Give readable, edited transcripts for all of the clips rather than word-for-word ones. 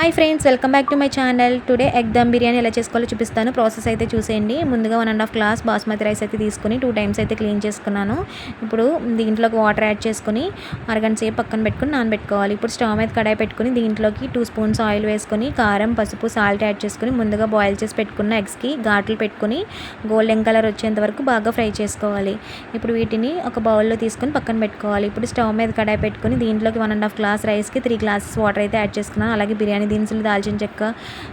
Hi friends, welcome back to my channel. Today egg dum biryani ఎలా చేసుకోవాలో చూపిస్తాను. ప్రాసెస్ అయితే చూసేయండి. ముందుగా 1.5 గ్లాస్ బాస్మతి రైస్ అయితే తీసుకొని 2 టైమ్స్ అయితే క్లీన్ చేసుకున్నాను. ఇప్పుడు దీంట్లోకి వాటర్ యాడ్ చేసుకొని అరగంట సేపు పక్కన పెట్టుకుని నానబెట్టుకోవాలి. ఇప్పుడు స్టవ్ మీద కడాయి పెట్టుకుని దీంట్లోకి 2 స్పూన్స్ ఆయిల్ వేసుకొని కారం, పసుపు, సాల్ట్ యాడ్ చేసుకొని ముందుగా బాయిల్ చేసి పెట్టుకున్న ఎగ్స్కి ఘాట్లు పెట్టుకొని గోల్డెన్ కలర్ వచ్చేంత వరకు బాగా ఫ్రై చేసుకోవాలి. ఇప్పుడు వీటిని ఒక బౌల్లో తీసుకొని పక్కన పెట్టుకోవాలి. ఇప్పుడు స్టవ్ మీద కడాయి పెట్టుకొని దీంట్లోకి 1.5 గ్లాస్ రైస్కి 3 గ్లాసెస్ వాటర్ అయితే యాడ్ చేసుకున్నాను. అలాగే బిర్యానీ దినుసులు, దాల్చిన చెక్క,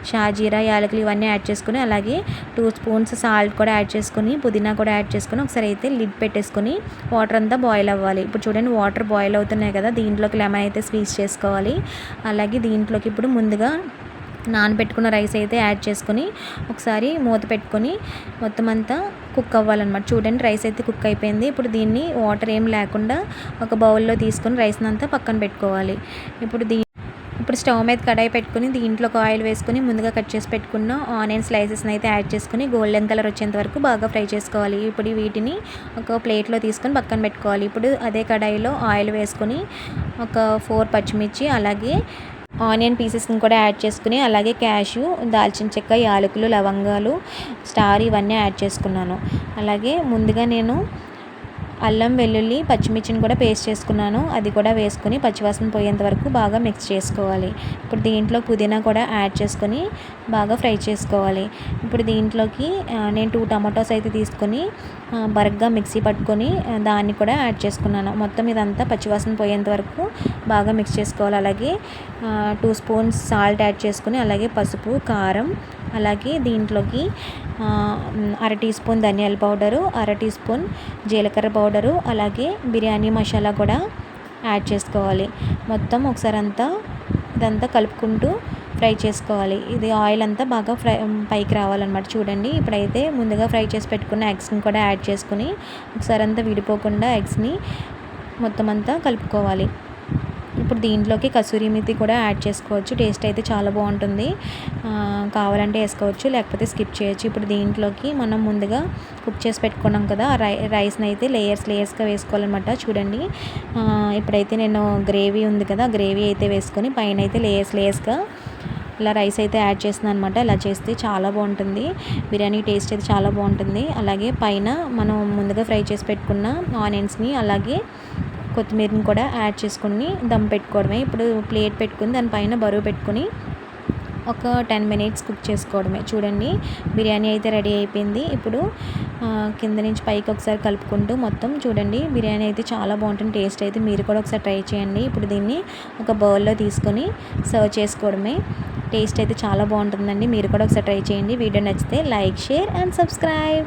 షాజీరా, యాలకులు ఇవన్నీ యాడ్ చేసుకుని అలాగే 2 స్పూన్స్ సాల్ట్ కూడా యాడ్ చేసుకొని పుదీనా కూడా యాడ్ చేసుకొని ఒకసారి అయితే లిడ్ పెట్టేసుకొని వాటర్ అంతా బాయిల్ అవ్వాలి. ఇప్పుడు చూడండి వాటర్ బాయిల్ అవుతున్నాయి కదా, దీంట్లోకి లెమన్ అయితే స్క్వీజ్ చేసుకోవాలి. అలాగే దీంట్లోకి ఇప్పుడు ముందుగా నానబెట్టుకున్న రైస్ అయితే యాడ్ చేసుకొని ఒకసారి మూత పెట్టుకొని మొత్తం అంతా కుక్ అవ్వాలన్నమాట. చూడండి రైస్ అయితే కుక్ అయిపోయింది. ఇప్పుడు దీన్ని వాటర్ ఏం లేకుండా ఒక బౌల్లో తీసుకొని రైస్ని అంతా పక్కన పెట్టుకోవాలి. ఇప్పుడు స్టవ్ మీద కడాయి పెట్టుకుని దీంట్లో ఒక ఆయిల్ వేసుకొని ముందుగా కట్ చేసి పెట్టుకున్న ఆనియన్ స్లైసెస్ని అయితే యాడ్ చేసుకుని గోల్డెన్ కలర్ వచ్చేంత వరకు బాగా ఫ్రై చేసుకోవాలి. ఇప్పుడు వీటిని ఒక ప్లేట్లో తీసుకొని పక్కన పెట్టుకోవాలి. ఇప్పుడు అదే కడాయిలో ఆయిల్ వేసుకొని ఒక 4 పచ్చిమిర్చి అలాగే ఆనియన్ పీసెస్ని కూడా యాడ్ చేసుకుని అలాగే క్యాష్యూ, దాల్చిన చెక్క, యాలకులు, లవంగాలు, స్టార్ ఇవన్నీ యాడ్ చేసుకున్నాను. అలాగే ముందుగా నేను అల్లం, వెల్లుల్లి, పచ్చిమిర్చిని కూడా పేస్ట్ చేసుకున్నాను. అది కూడా వేసుకొని పచ్చివాసన పోయేంత వరకు బాగా మిక్స్ చేసుకోవాలి. ఇప్పుడు దీంట్లో పుదీనా కూడా యాడ్ చేసుకొని బాగా ఫ్రై చేసుకోవాలి. ఇప్పుడు దీంట్లోకి నేను 2 టమాటోస్ అయితే తీసుకొని బరగ్గా మిక్సీ పట్టుకొని దాన్ని కూడా యాడ్ చేసుకున్నాను. మొత్తం ఇదంతా పచ్చివాసన పోయేంత వరకు బాగా మిక్స్ చేసుకోవాలి. అలాగే 2 స్పూన్స్ సాల్ట్ యాడ్ చేసుకుని అలాగే పసుపు, కారం, అలాగే దీంట్లోకి 1/2 టీ స్పూన్ ధనియాల పౌడరు, 1/2 టీ స్పూన్ జీలకర్ర పౌడరు, అలాగే బిర్యానీ మసాలా కూడా యాడ్ చేసుకోవాలి. మొత్తం ఒకసారి ఇదంతా కలుపుకుంటూ ఫ్రై చేసుకోవాలి. ఇది ఆయిల్ అంతా బాగా పైకి రావాలన్నమాట. చూడండి ఇప్పుడైతే ముందుగా ఫ్రై చేసి పెట్టుకున్న ఎగ్స్ని కూడా యాడ్ చేసుకుని ఒకసారి అంతా విడిపోకుండా ఎగ్స్ని మొత్తం అంతా కలుపుకోవాలి. ఇప్పుడు దీంట్లోకి కసూరి మేతి కూడా యాడ్ చేసుకోవచ్చు. టేస్ట్ అయితే చాలా బాగుంటుంది. కావాలంటే వేసుకోవచ్చు, లేకపోతే స్కిప్ చేయొచ్చు. ఇప్పుడు దీంట్లోకి మనం ముందుగా కుక్ చేసి పెట్టుకున్నాం కదా, రైస్ని అయితే లేయర్స్గా వేసుకోవాలన్నమాట. చూడండి ఇప్పుడైతే నేను గ్రేవీ ఉంది కదా, గ్రేవీ అయితే వేసుకొని పైన అయితే లేయర్స్గా ఇలా రైస్ అయితే యాడ్ చేస్తున్నాను అనమాట. ఇలా చేస్తే చాలా బాగుంటుంది. బిర్యానీ టేస్ట్ అయితే చాలా బాగుంటుంది. అలాగే పైన మనం ముందుగా ఫ్రై చేసి పెట్టుకున్న ఆనియన్స్ని అలాగే కొత్తిమీరని కూడా యాడ్ చేసుకుని దమ్ పెట్టుకోవడమే. ఇప్పుడు ప్లేట్ పెట్టుకుని దానిపైన బరువు పెట్టుకుని ఒక 10 మినిట్స్ కుక్ చేసుకోవడమే. చూడండి బిర్యానీ అయితే రెడీ అయిపోయింది. ఇప్పుడు కింద నుంచి పైకి ఒకసారి కలుపుకుంటూ మొత్తం చూడండి బిర్యానీ అయితే చాలా బాగుంటుంది. టేస్ట్ అయితే మీరు కూడా ఒకసారి ట్రై చేయండి. ఇప్పుడు దీన్ని ఒక బౌల్లో తీసుకొని సర్వ్ చేసుకోవడమే. టేస్ట్ అయితే చాలా బాగుంటుందండి. మీరు కూడా ఒకసారి ట్రై చేయండి. వీడియో నచ్చితే లైక్, షేర్ అండ్ సబ్స్క్రైబ్.